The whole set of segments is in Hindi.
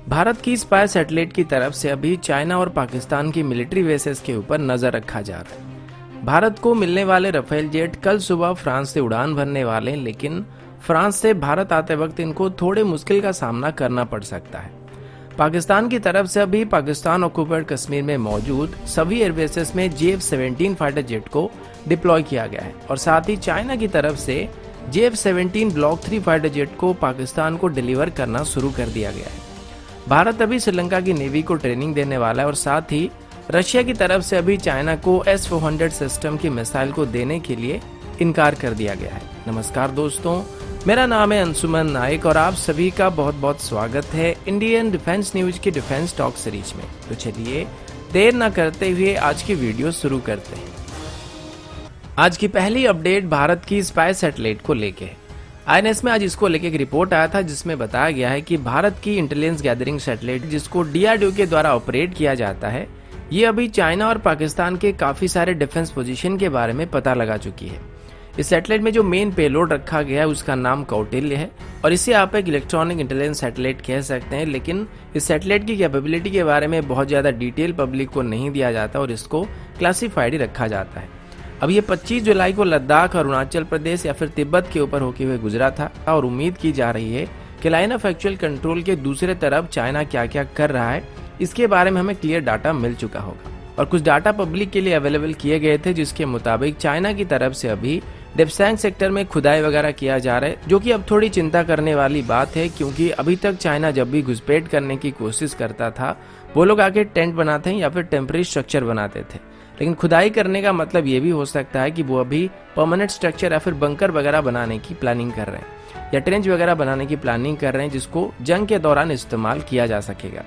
भारत की स्पाई सैटेलाइट की तरफ से अभी चाइना और पाकिस्तान की मिलिट्री बेसेस के ऊपर नजर रखा जा रहा है। भारत को मिलने वाले राफेल जेट कल सुबह फ्रांस से उड़ान भरने वाले, लेकिन फ्रांस से भारत आते वक्त इनको थोड़े मुश्किल का सामना करना पड़ सकता है। पाकिस्तान की तरफ से अभी पाकिस्तान ऑक्यूपाइड कश्मीर में मौजूद सभी एयरबेसेस में JF-17 फाइटर जेट को डिप्लॉय किया गया है और साथ ही चाइना की तरफ से JF-17 ब्लॉक 3 फाइटर जेट को पाकिस्तान को डिलीवर करना शुरू कर दिया गया है। भारत अभी श्रीलंका की नेवी को ट्रेनिंग देने वाला है और साथ ही रशिया की तरफ से अभी चाइना को S-400 सिस्टम की मिसाइल को देने के लिए इनकार कर दिया गया है। नमस्कार दोस्तों, मेरा नाम है अंशुमन नायक और आप सभी का बहुत बहुत स्वागत है इंडियन डिफेंस न्यूज की डिफेंस टॉक सीरीज में। तो चलिए देर न करते हुए आज की वीडियो शुरू करते हैं। आज की पहली अपडेट भारत की स्पाई सैटेलाइट को लेके है। INS में आज इसको लेके एक रिपोर्ट आया था जिसमें बताया गया है कि भारत की इंटेलिजेंस गैदरिंग सैटेलाइट जिसको DRDO के द्वारा ऑपरेट किया जाता है, ये अभी चाइना और पाकिस्तान के काफी सारे डिफेंस पोजीशन के बारे में पता लगा चुकी है। इस सैटेलाइट में जो मेन पेलोड रखा गया है उसका नाम कौटिल्य है और इसे आप एक इलेक्ट्रॉनिक इंटेलिजेंस सैटेलाइट कह सकते हैं, लेकिन इस सैटेलाइट की कैपेबिलिटी के बारे में बहुत ज्यादा डिटेल पब्लिक को नहीं दिया जाता और इसको क्लासिफाइड ही रखा जाता है। अब ये 25 जुलाई को लद्दाख, अरुणाचल प्रदेश या फिर तिब्बत के ऊपर होते हुए गुजरा था और उम्मीद की जा रही है कि लाइन ऑफ एक्चुअल कंट्रोल के दूसरे तरफ चाइना क्या क्या कर रहा है इसके बारे में हमें क्लियर डाटा मिल चुका होगा और कुछ डाटा पब्लिक के लिए अवेलेबल किए गए थे, जिसके मुताबिक चाइना की तरफ से अभी डेप्सैंग सेक्टर में खुदाई वगैरह किया जा रहा है, जो कि अब थोड़ी चिंता करने वाली बात है क्योंकि अभी तक चाइना जब भी घुसपैठ करने की कोशिश करता था वो लोग आके टेंट बनाते हैं या फिर टेम्परेरी स्ट्रक्चर बनाते थे, लेकिन खुदाई करने का मतलब ये भी हो सकता है कि वो अभी परमानेंट स्ट्रक्चर या फिर बंकर वगैरह बनाने की प्लानिंग कर रहे हैं या ट्रेंच वगैरह बनाने की प्लानिंग कर रहे हैं जिसको जंग के दौरान इस्तेमाल किया जा सकेगा।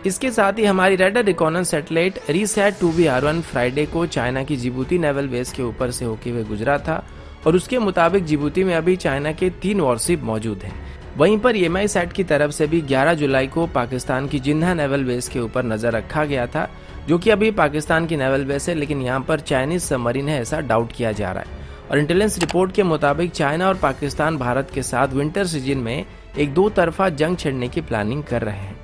इसके साथ ही हमारी radar reconnaissance satellite RISAT 2B-R1 Friday को चाइना की जिबूती नेवल बेस के ऊपर से होते हुए गुजरा था और उसके मुताबिक जिबूती में अभी चाइना के 3 वॉरशिप मौजूद हैं। वहीं पर EMI-SAT की तरफ से भी 11 जुलाई को पाकिस्तान की जिन्ना नेवल बेस के ऊपर नजर रखा गया था, जो कि अभी पाकिस्तान की नेवल बेस है, लेकिन यहाँ पर चाइनीज सबमरीन है ऐसा डाउट किया जा रहा है। और इंटेलिजेंस रिपोर्ट के मुताबिक चाइना और पाकिस्तान भारत के साथ विंटर सीजन में एक 2 तरफा जंग छेड़ने की प्लानिंग कर रहे हैं।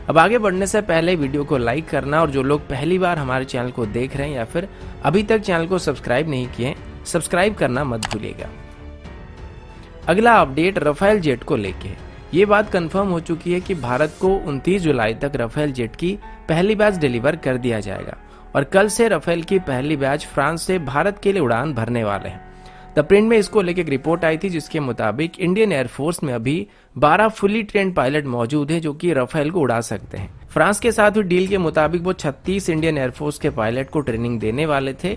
अब आगे बढ़ने से पहले वीडियो को लाइक करना और जो लोग पहली बार हमारे चैनल को देख रहे हैं या फिर अभी तक चैनल को सब्सक्राइब नहीं किए, सब्सक्राइब करना मत भूलिएगा। अगला अपडेट राफेल जेट को लेके है। ये बात कंफर्म हो चुकी है कि भारत को 29 जुलाई तक राफेल जेट की पहली बैच डिलीवर कर दिया जाएगा और कल से राफेल की पहली बैच फ्रांस से भारत के लिए उड़ान भरने वाले हैं। द प्रिंट में इसको लेकर एक रिपोर्ट आई थी जिसके मुताबिक इंडियन एयरफोर्स में अभी 12 फुली ट्रेंड पायलट मौजूद हैं जो कि राफेल को उड़ा सकते हैं। फ्रांस के साथ हुई डील के मुताबिक वो 36 इंडियन एयरफोर्स के पायलट को ट्रेनिंग देने वाले थे,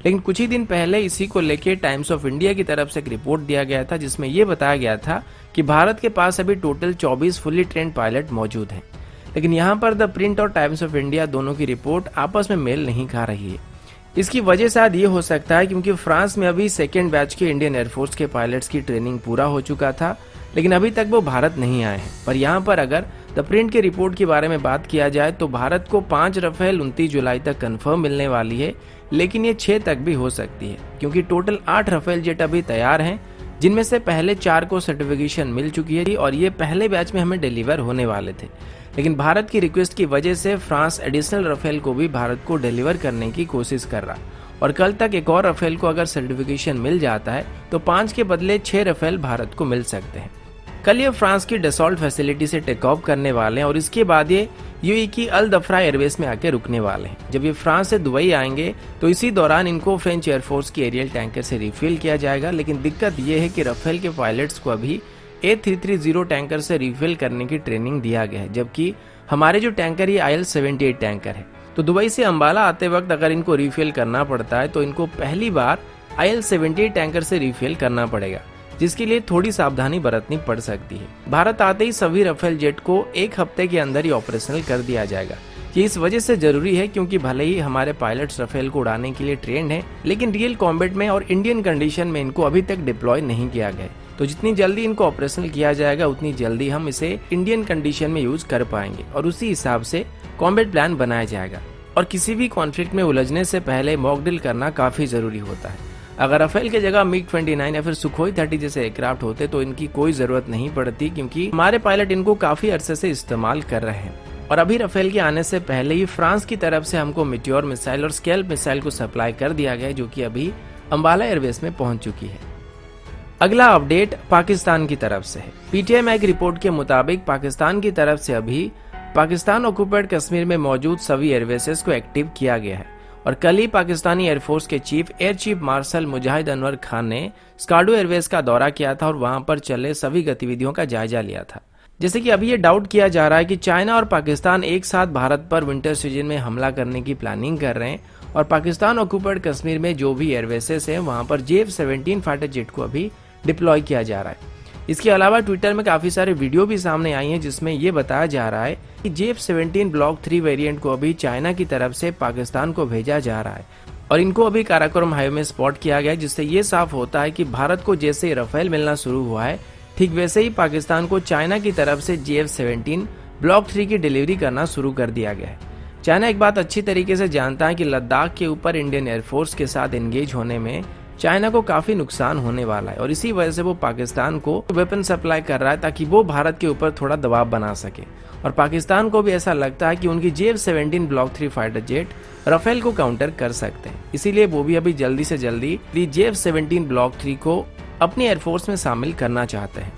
लेकिन कुछ ही दिन पहले इसी को लेकर टाइम्स ऑफ इंडिया की तरफ से एक रिपोर्ट दिया गया था जिसमें यह बताया गया था कि भारत के पास अभी टोटल 24 फुली ट्रेंड पायलट मौजूद हैं। लेकिन यहाँ पर द प्रिंट और टाइम्स ऑफ इंडिया दोनों की रिपोर्ट आपस में मेल नहीं खा रही है। इसकी वजह शायद ये हो सकता है क्योंकि फ्रांस में अभी सेकेंड बैच के इंडियन एयरफोर्स के पायलट्स की ट्रेनिंग पूरा हो चुका था, लेकिन अभी तक वो भारत नहीं आए हैं। पर यहाँ पर अगर द प्रिंट के रिपोर्ट के बारे में बात किया जाए तो भारत को 5 राफेल 29 जुलाई तक कंफर्म मिलने वाली है, लेकिन ये 6 तक भी हो सकती है क्योंकि टोटल 8 राफेल जेट अभी तैयार हैं, जिनमें से पहले 4 को सर्टिफिकेशन मिल चुकी है और ये पहले बैच में हमें डिलीवर होने वाले थे, लेकिन भारत की रिक्वेस्ट की वजह से फ्रांस एडिशनल राफेल को भी भारत को डिलीवर करने की कोशिश कर रहा और कल तक एक और राफेल को अगर सर्टिफिकेशन मिल जाता है तो 5 के बदले 6 राफेल भारत को मिल सकते हैं। कल ये फ्रांस की डसॉल्ट फैसिलिटी से टेक ऑफ करने वाले हैं और इसके बाद ये यूएई की अल दफरा एयरवेस में आके रुकने वाले हैं। जब ये फ्रांस से दुबई आएंगे तो इसी दौरान इनको फ्रेंच एयरफोर्स की एरियल टैंकर से रिफिल किया जाएगा, लेकिन दिक्कत ये है कि राफेल के पायलट्स को अभी A330 टैंकर से रिफिल करने की ट्रेनिंग दिया गया है, जबकि हमारे जो टैंकर ये IL-78 टैंकर है। तो दुबई से अंबाला आते वक्त अगर इनको रिफिल करना पड़ता है तो इनको पहली बार IL-78 टैंकर से रिफिल करना पड़ेगा, जिसके लिए थोड़ी सावधानी बरतनी पड़ सकती है। भारत आते ही सभी राफेल जेट को 1 हफ्ते के अंदर ही ऑपरेशनल कर दिया जाएगा। ये इस वजह से जरूरी है क्योंकि भले ही हमारे पायलट्स राफेल को उड़ाने के लिए ट्रेंड हैं, लेकिन रियल कॉम्बैट में और इंडियन कंडीशन में इनको अभी तक डिप्लॉय नहीं किया गया। तो जितनी जल्दी इनको ऑपरेशनल किया जाएगा उतनी जल्दी हम इसे इंडियन कंडीशन में यूज कर पाएंगे और उसी हिसाब से कॉम्बैट प्लान बनाया जाएगा। और किसी भी कॉन्फ्लिक्ट में उलझने से पहले मॉक ड्रिल करना काफी जरूरी होता है। अगर राफेल की जगह MiG-29 या फिर सुखोई 30 जैसे एयरक्राफ्ट होते तो इनकी कोई जरूरत नहीं पड़ती, क्योंकि हमारे पायलट इनको काफी अरसे से इस्तेमाल कर रहे हैं। और अभी राफेल के आने से पहले ही फ्रांस की तरफ से हमको मिट्योर मिसाइल और स्कैल्प मिसाइल को सप्लाई कर दिया गया, जो कि अभी अंबाला एयरबेस में पहुंच चुकी है। अगला अपडेट पाकिस्तान की तरफ से है। PTI की रिपोर्ट के मुताबिक पाकिस्तान की तरफ से अभी पाकिस्तान ऑक्युपाइड कश्मीर में मौजूद सभी एयरबेसेस को एक्टिव किया गया है और कल ही पाकिस्तानी एयरफोर्स के चीफ एयर चीफ मार्शल मुजाहिद अनवर खान ने स्कार्डो एयरबेस का दौरा किया था और वहां पर चले सभी गतिविधियों का जायजा लिया था। जैसे कि अभी ये डाउट किया जा रहा है कि चाइना और पाकिस्तान एक साथ भारत पर विंटर सीजन में हमला करने की प्लानिंग कर रहे हैं और पाकिस्तान ऑक्युपाइड कश्मीर में जो भी एयरबेसेस हैं वहां पर JF-17 फाइटर जेट को अभी डिप्लॉय किया जा रहा है। इसके अलावा ट्विटर में काफी सारे वीडियो भी सामने आई हैं जिसमें ये बताया जा रहा है कि JF-17 ब्लॉक 3 वेरिएंट को अभी चाइना की तरफ से पाकिस्तान को भेजा जा रहा है और इनको अभी काराकोरम हाईवे में स्पॉट किया गया है, जिससे ये साफ होता है कि भारत को जैसे राफेल मिलना शुरू हुआ है ठीक वैसे ही पाकिस्तान को चाइना की तरफ से JF-17 ब्लॉक 3 की डिलीवरी करना शुरू कर दिया गया है। चाइना एक बात अच्छी तरीके से जानता है कि लद्दाख के ऊपर इंडियन एयरफोर्स के साथ एंगेज होने में चाइना को काफी नुकसान होने वाला है और इसी वजह से वो पाकिस्तान को वेपन सप्लाई कर रहा है ताकि वो भारत के ऊपर थोड़ा दबाव बना सके। और पाकिस्तान को भी ऐसा लगता है कि उनकी JF-17 block 3 fighter jet Rafale को काउंटर कर सकते हैं, इसीलिए वो भी अभी जल्दी से जल्दी JF-17 ब्लॉक 3 को अपनी एयरफोर्स में शामिल करना चाहते हैं।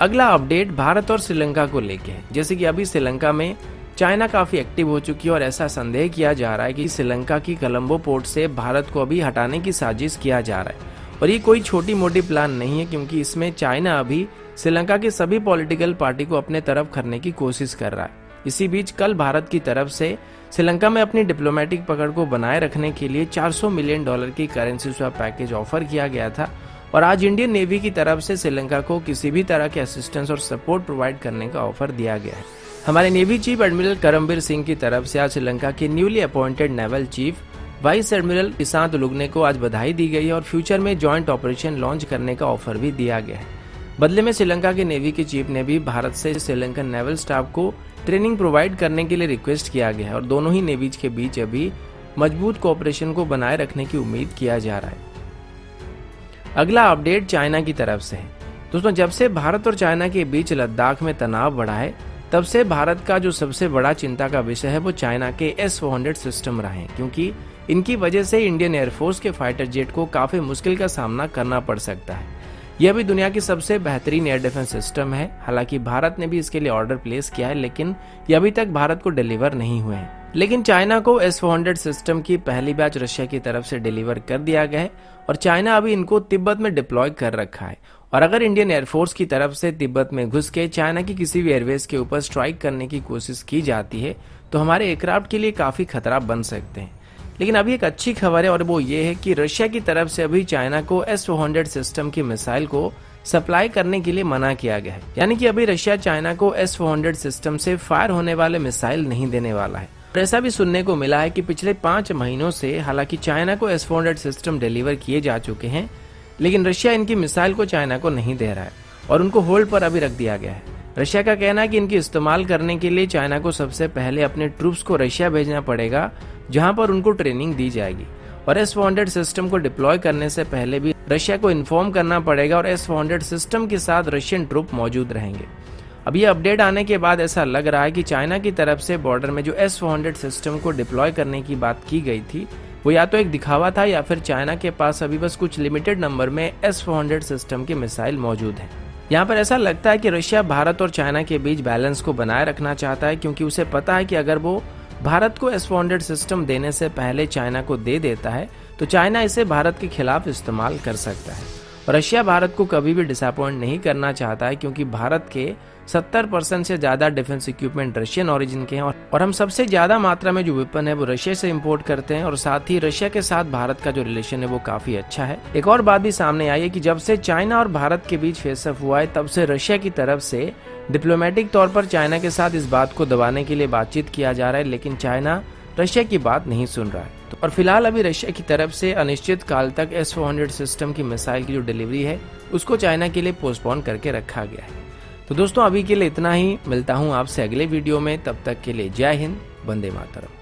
अगला अपडेट भारत और श्रीलंका को लेके है। जैसे कि अभी श्रीलंका में चाइना काफी एक्टिव हो चुकी है और ऐसा संदेह किया जा रहा है कि श्रीलंका की कोलंबो पोर्ट से भारत को अभी हटाने की साजिश किया जा रहा है और ये कोई छोटी मोटी प्लान नहीं है, क्योंकि इसमें चाइना अभी श्रीलंका की सभी पॉलिटिकल पार्टी को अपने तरफ करने की कोशिश कर रहा है। इसी बीच कल भारत की तरफ से श्रीलंका में अपनी डिप्लोमेटिक पकड़ को बनाए रखने के लिए $400 मिलियन की करेंसी स्वैप पैकेज ऑफर किया गया था और आज इंडियन नेवी की तरफ से श्रीलंका को किसी भी तरह के असिस्टेंस और सपोर्ट प्रोवाइड करने का ऑफर दिया गया है। हमारे navy chief admiral Karambir Singh की तरफ से आज श्रीलंका के newly appointed naval chief vice admiral Prashant लुगने को आज बधाई दी गई है और फ्यूचर में जॉइंट ऑपरेशन लॉन्च करने का ऑफर भी दिया गया है। बदले में श्रीलंका के नेवी के चीफ ने भी भारत से श्रीलंकन नेवल स्टाफ को ट्रेनिंग प्रोवाइड करने के लिए रिक्वेस्ट किया गया है और दोनों ही नेवीज के बीच अभी मजबूत कोऑपरेशन को बनाए रखने की उम्मीद किया जा रहा है। अगला अपडेट चाइना की तरफ से है। दोस्तों, जब से भारत और चाइना के बीच लद्दाख में तनाव बढ़ा है तब से भारत का जो सबसे बड़ा चिंता का विषय है वो चाइना के S-400 सिस्टम रहे हैं, क्योंकि इनकी वजह से इंडियन एयरफोर्स के फाइटर जेट को काफी मुश्किल का सामना करना पड़ सकता है। यह भी दुनिया की सबसे बेहतरीन एयर डिफेंस सिस्टम है। हालांकि भारत ने भी इसके लिए ऑर्डर प्लेस किया है, लेकिन ये अभी तक भारत को डिलीवर नहीं हुए हैं। लेकिन चाइना को S-400 सिस्टम की पहली बैच रशिया की तरफ से डिलीवर कर दिया गया है और चाइना अभी इनको तिब्बत में डिप्लॉय कर रखा है और अगर इंडियन एयरफोर्स की तरफ से तिब्बत में घुस के चाइना की किसी भी एयरबेस के ऊपर स्ट्राइक करने की कोशिश की जाती है तो हमारे एयरक्राफ्ट के लिए काफी खतरा बन सकते हैं। लेकिन अभी एक अच्छी खबर है और वो ये है कि रशिया की तरफ से अभी चाइना को S-400 सिस्टम की मिसाइल को सप्लाई करने के लिए मना किया गया है, यानी कि अभी रशिया चाइना को S-400 सिस्टम से फायर होने वाले मिसाइल नहीं देने वाला है। और ऐसा भी सुनने को मिला है कि पिछले 5 महीनों से हालांकि चाइना को S-400 सिस्टम डिलीवर किए जा चुके हैं, लेकिन रशिया इनकी मिसाइल को चाइना को नहीं दे रहा है और उनको होल्ड पर अभी रख दिया गया है। रशिया का कहना है कि इनकी इस्तेमाल करने के लिए चाइना को सबसे पहले अपने ट्रूप्स को रशिया भेजना पड़ेगा, जहां पर उनको ट्रेनिंग दी जाएगी और S-400 सिस्टम को डिप्लॉय करने से पहले भी रशिया को इन्फॉर्म करना पड़ेगा और S-400 सिस्टम के साथ रशियन ट्रूप मौजूद रहेंगे। अब ये अपडेट आने के बाद ऐसा लग रहा है कि चाइना की तरफ से बॉर्डर में जो S-400 सिस्टम को डिप्लॉय करने की बात की गई थी वो या तो एक दिखावा था या फिर चाइना के पास अभी बस कुछ लिमिटेड नंबर में S-400 सिस्टम की मिसाइल मौजूद है। यहाँ पर ऐसा लगता है कि रशिया भारत और चाइना के बीच बैलेंस को बनाए रखना चाहता है, क्योंकि उसे पता है कि अगर वो भारत को S-400 सिस्टम देने से पहले चाइना को दे देता है तो चाइना इसे भारत के खिलाफ इस्तेमाल कर सकता है। और रशिया भारत को कभी भी डिसअपॉइंट नहीं करना चाहता है, क्योंकि भारत के 70% से ज्यादा डिफेंस इक्विपमेंट रशियन ओरिजिन के हैं और हम सबसे ज्यादा मात्रा में जो वेपन है वो रशिया से इंपोर्ट करते हैं और साथ ही रशिया के साथ भारत का जो रिलेशन है वो काफी अच्छा है। एक और बात भी सामने आई है कि जब से चाइना और भारत के बीच फेसअप हुआ है तब से रशिया की तरफ से डिप्लोमेटिक तौर पर चाइना के साथ इस बात को दबाने के लिए बातचीत किया जा रहा है, लेकिन चाइना रशिया की बात नहीं सुन रहा है। और फिलहाल अभी रशिया की तरफ से अनिश्चित काल तक S-400 सिस्टम की मिसाइल की जो डिलीवरी है उसको चाइना के लिए पोस्टपोन करके रखा गया है। तो दोस्तों, अभी के लिए इतना ही। मिलता हूं आपसे अगले वीडियो में, तब तक के लिए जय हिंद, वंदे मातरम।